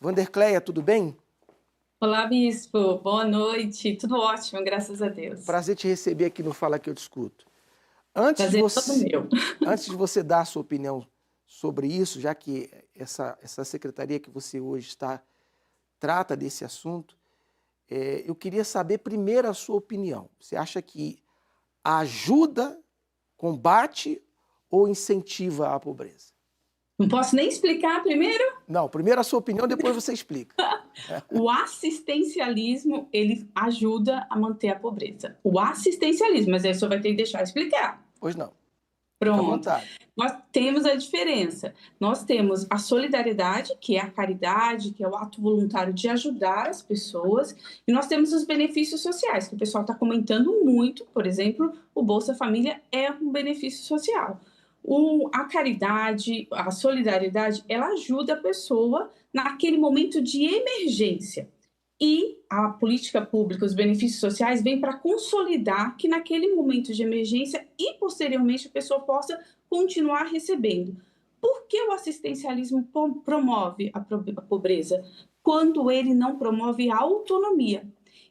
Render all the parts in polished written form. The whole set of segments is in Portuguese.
Vandercleia, tudo bem? Olá, Bispo. Boa noite. Tudo ótimo, graças a Deus. Prazer te receber aqui no Fala Que Eu Discuto. Antes de Prazer é todo você, meu. antes de você dar a sua opinião sobre isso, já que essa secretaria que você hoje está trata desse assunto, eu queria saber primeiro a sua opinião. Você acha que ajuda, combate ou incentiva a pobreza? Não posso nem explicar primeiro? Não, primeiro a sua opinião, depois você explica. O assistencialismo, ele ajuda a manter a pobreza. O assistencialismo, mas aí você vai ter que deixar eu explicar. Pois não. Fica à Pronto. vontade. Nós temos a diferença. Nós temos a solidariedade, que é a caridade, que é o ato voluntário de ajudar as pessoas, e nós temos os benefícios sociais, que o pessoal está comentando muito. Por exemplo, o Bolsa Família é um benefício social. A caridade, a solidariedade, ela ajuda a pessoa naquele momento de emergência. E a política pública, os benefícios sociais, vêm para consolidar que naquele momento de emergência e posteriormente a pessoa possa continuar recebendo. Por que o assistencialismo promove a pobreza? Quando ele não promove a autonomia.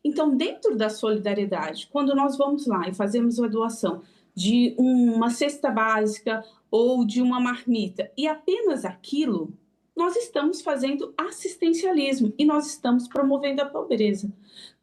Então, dentro da solidariedade, quando nós vamos lá e fazemos a doação de uma cesta básica ou de uma marmita e apenas aquilo, nós estamos fazendo assistencialismo e nós estamos promovendo a pobreza.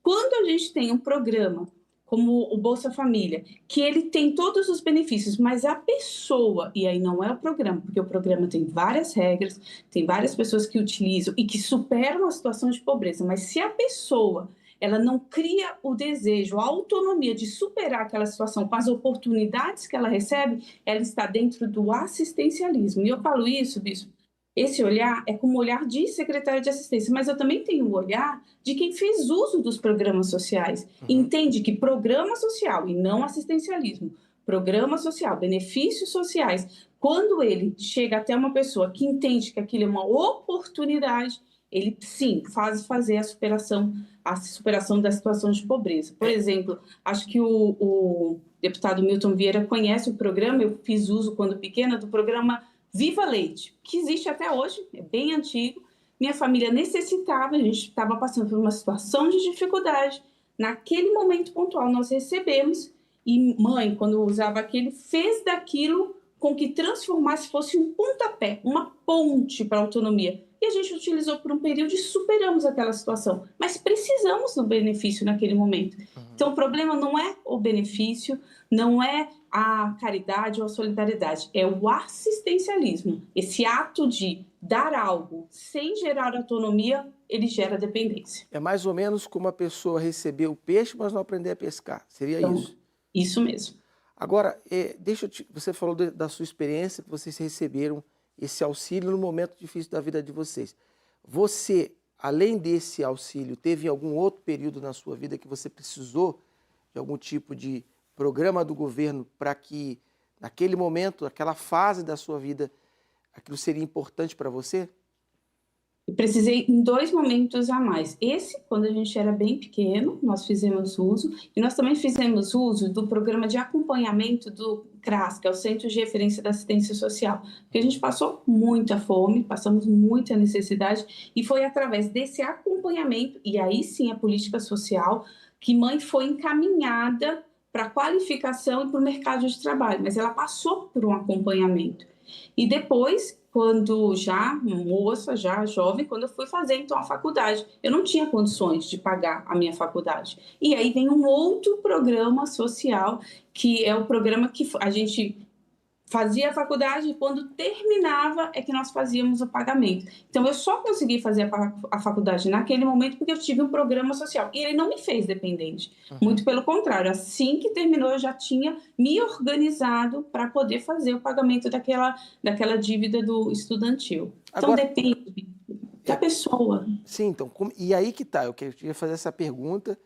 Quando a gente tem um programa como o Bolsa Família, que ele tem todos os benefícios, mas a pessoa, e aí não é o programa, porque o programa tem várias regras, tem várias pessoas que utilizam e que superam a situação de pobreza, mas se a pessoa ela não cria o desejo, a autonomia de superar aquela situação com as oportunidades que ela recebe, ela está dentro do assistencialismo. E eu falo isso, Bispo, esse olhar é como o olhar de secretária de assistência, mas eu também tenho o olhar de quem fez uso dos programas sociais. Entende que programa social e não assistencialismo, programa social, benefícios sociais, quando ele chega até uma pessoa que entende que aquilo é uma oportunidade, ele sim faz fazer a superação da situação de pobreza. Por exemplo, acho que o deputado Milton Vieira conhece o programa, eu fiz uso quando pequena do programa Viva Leite, que existe até hoje, é bem antigo. Minha família necessitava, a gente estava passando por uma situação de dificuldade. Naquele momento pontual, nós recebemos e mãe, quando usava aquele, fez daquilo com que transformasse, fosse um pontapé, uma ponte para a autonomia. E a gente utilizou por um período e superamos aquela situação. Mas precisamos do benefício naquele momento. Então, o problema não é o benefício, não é a caridade ou a solidariedade, é o assistencialismo. Esse ato de dar algo sem gerar autonomia, ele gera dependência. É mais ou menos como a pessoa receber o peixe, mas não aprender a pescar. Seria Então, isso. isso mesmo. Agora, você falou da sua experiência, que vocês receberam esse auxílio no momento difícil da vida de vocês. Você, além desse auxílio, teve algum outro período na sua vida que você precisou de algum tipo de programa do governo para que, naquele momento, aquela fase da sua vida, aquilo seria importante para você? Eu precisei em 2 momentos a mais. Esse, quando a gente era bem pequeno, nós fizemos uso, e nós também fizemos uso do programa de acompanhamento do CRAS, que é o Centro de Referência da Assistência Social, porque a gente passou muita fome, passamos muita necessidade, e foi através desse acompanhamento, e aí sim a política social, que mãe foi encaminhada para a qualificação e para o mercado de trabalho, mas ela passou por um acompanhamento. E depois, quando já moça, já jovem, quando eu fui fazer então a faculdade, eu não tinha condições de pagar a minha faculdade. E aí vem um outro programa social, que é o programa que a gente fazia a faculdade e quando terminava é que nós fazíamos o pagamento. Então eu só consegui fazer a faculdade naquele momento porque eu tive um programa social e ele não me fez dependente. Muito pelo contrário, assim que terminou eu já tinha me organizado para poder fazer o pagamento daquela dívida do estudantil. Então Agora, depende da é, pessoa. sim, então, e aí que tá, eu queria fazer essa pergunta,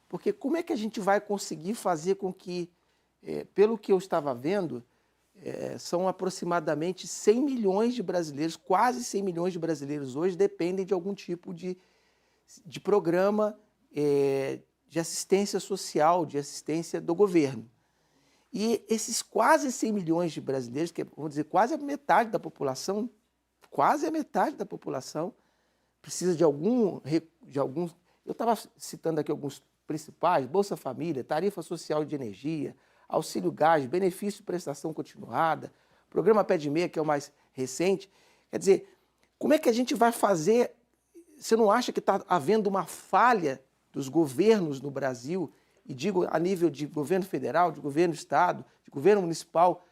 porque como é que a gente vai conseguir fazer com que, pelo que eu estava vendo, são aproximadamente 100 milhões de brasileiros, quase 100 milhões de brasileiros hoje dependem de algum tipo de programa de assistência social, de assistência do governo. E esses quase 100 milhões de brasileiros, que é, vamos dizer, quase a metade da população, precisa de alguns... Eu estava citando aqui alguns principais: Bolsa Família, tarifa social de energia, auxílio gás, benefício de prestação continuada, programa Pé de Meia, que é o mais recente. Quer dizer, como é que a gente vai fazer? Você não acha que está havendo uma falha dos governos no Brasil, e digo a nível de governo federal, de governo do estado, de governo municipal,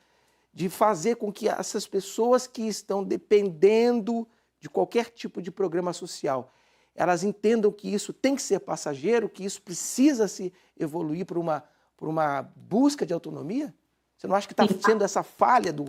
de fazer com que essas pessoas que estão dependendo de qualquer tipo de programa social, elas entendam que isso tem que ser passageiro, que isso precisa se evoluir por uma busca de autonomia? Você não acha que está sendo essa falha dos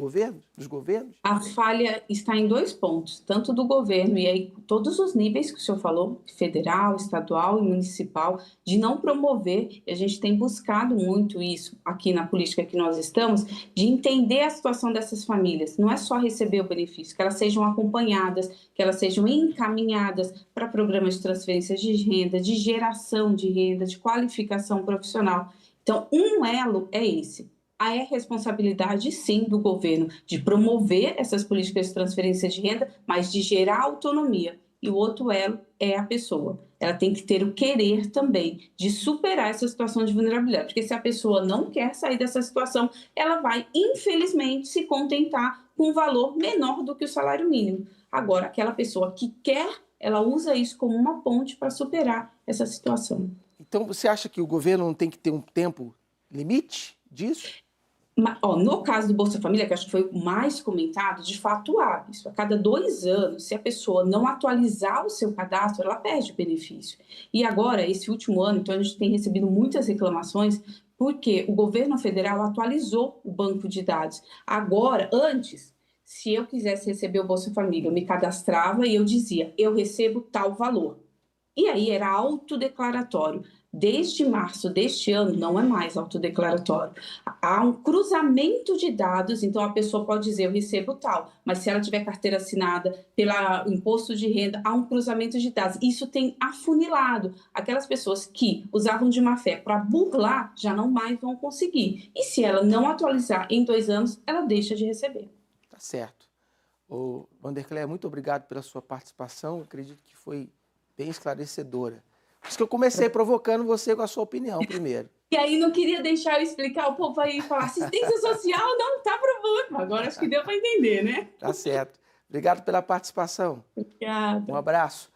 governos? A falha está em 2 pontos, tanto do governo e aí todos os níveis que o senhor falou, federal, estadual e municipal, de não promover, e a gente tem buscado muito isso aqui na política que nós estamos, de entender a situação dessas famílias. Não é só receber o benefício, que elas sejam acompanhadas, que elas sejam encaminhadas para programas de transferência de renda, de geração de renda, de qualificação profissional. Então, um elo é esse. É responsabilidade, sim, do governo de promover essas políticas de transferência de renda, mas de gerar autonomia. E o outro elo é a pessoa. Ela tem que ter o querer também de superar essa situação de vulnerabilidade. Porque se a pessoa não quer sair dessa situação, ela vai, infelizmente, se contentar com um valor menor do que o salário mínimo. Agora, aquela pessoa que quer, ela usa isso como uma ponte para superar essa situação. Então, você acha que o governo não tem que ter um tempo limite disso? No caso do Bolsa Família, que acho que foi o mais comentado, de fato há isso. A cada 2 anos, se a pessoa não atualizar o seu cadastro, ela perde o benefício. E agora, esse último ano, então a gente tem recebido muitas reclamações porque o governo federal atualizou o banco de dados. Agora, antes, se eu quisesse receber o Bolsa Família, eu me cadastrava e eu dizia, eu recebo tal valor. E aí era autodeclaratório. Desde março deste ano, não é mais autodeclaratório. Há um cruzamento de dados, então a pessoa pode dizer, eu recebo tal, mas se ela tiver carteira assinada pelo imposto de renda, há um cruzamento de dados. Isso tem afunilado. Aquelas pessoas que usavam de má fé para burlar, já não mais vão conseguir. E se ela não atualizar em 2 anos, ela deixa de receber. Tá certo. Ô, Vandercléia, muito obrigado pela sua participação. Acredito que foi bem esclarecedora. Por isso que eu comecei provocando você com a sua opinião primeiro. E aí não queria deixar eu explicar, o povo aí falar assistência social não está provando. Agora acho que deu para entender, né? Tá certo. Obrigado pela participação. Obrigada. Um abraço.